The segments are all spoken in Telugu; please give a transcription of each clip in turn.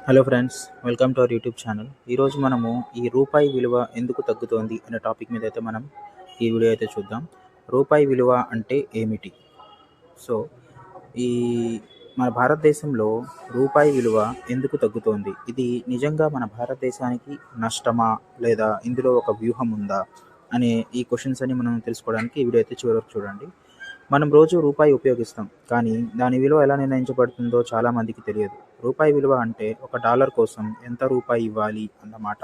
Hello friends, welcome to our YouTube channel. ఈరోజు మనము ఈ రూపాయి విలువ ఎందుకు తగ్గుతోంది అనే టాపిక్ మీద అయితే మనం ఈ వీడియో అయితే చూద్దాం. రూపాయి విలువ అంటే ఏమిటి? సో, ఈ మన భారతదేశంలో రూపాయి విలువ ఎందుకు తగ్గుతోంది? ఇది నిజంగా మన భారతదేశానికి నష్టమా? లేదా ఇందులో ఒక వ్యూహం ఉందా? అనే ఈ క్వశ్చన్స్ అన్ని మనం తెలుసుకోవడానికి ఈ వీడియో అయితే చివరి వరకు చూడండి. మనం రోజు రూపాయి ఉపయోగిస్తాం, కానీ దాని విలువ ఎలా నిర్ణయించబడుతుందో చాలామందికి తెలియదు. రూపాయి విలువ అంటే ఒక డాలర్ కోసం ఎంత రూపాయి ఇవ్వాలి అన్నమాట.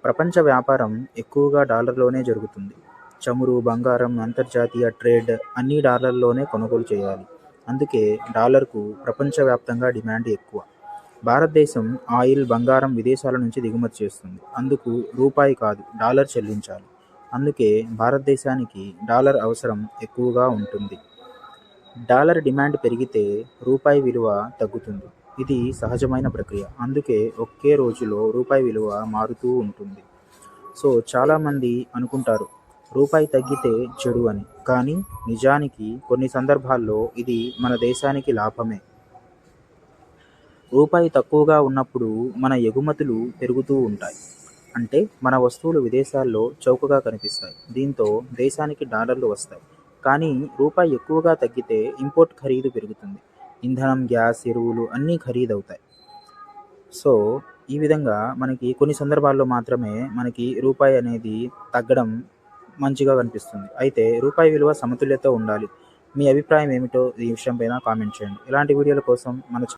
ప్రపంచ వ్యాపారం ఎక్కువగా డాలర్లోనే జరుగుతుంది. చమురు, బంగారం, అంతర్జాతీయ ట్రేడ్ అన్నీ డాలర్లోనే కొనుగోలు చేయాలి. అందుకే డాలర్కు ప్రపంచవ్యాప్తంగా డిమాండ్ ఎక్కువ. భారతదేశం ఆయిల్, బంగారం విదేశాల నుంచి దిగుమతి చేస్తుంది. అందుకు రూపాయి కాదు, డాలర్ చెల్లించాలి. అందుకే భారతదేశానికి డాలర్ అవసరం ఎక్కువగా ఉంటుంది. డాలర్ డిమాండ్ పెరిగితే రూపాయి విలువ తగ్గుతుంది. ఇది సహజమైన ప్రక్రియ. అందుకే ఒకే రోజులో రూపాయి విలువ మారుతూ ఉంటుంది. సో చాలామంది అనుకుంటారు రూపాయి తగ్గితే చెడు అని, కానీ నిజానికి కొన్ని సందర్భాల్లో ఇది మన దేశానికి లాభమే. రూపాయి తక్కువగా ఉన్నప్పుడు మన ఎగుమతులు పెరుగుతూ ఉంటాయి. అంటే మన వస్తువులు విదేశాల్లో చౌకగా కనిపిస్తాయి. దీంతో దేశానికి డాలర్లు వస్తాయి. కానీ రూపాయి ఎక్కువగా తగ్గితే ఇంపోర్ట్ ఖరీదు పెరుగుతుంది. ఇంధనం, గ్యాస్, ఎరువులు అన్నీ ఖరీదవుతాయి. సో ఈ విధంగా మనకి కొన్ని సందర్భాల్లో మాత్రమే మనకి రూపాయి అనేది తగ్గడం మంచిగా కనిపిస్తుంది. అయితే రూపాయి విలువ సమతుల్యత ఉండాలి. మీ అభిప్రాయం ఏమిటో ఈ విషయం పైన కామెంట్ చేయండి. ఇలాంటి వీడియోల కోసం మన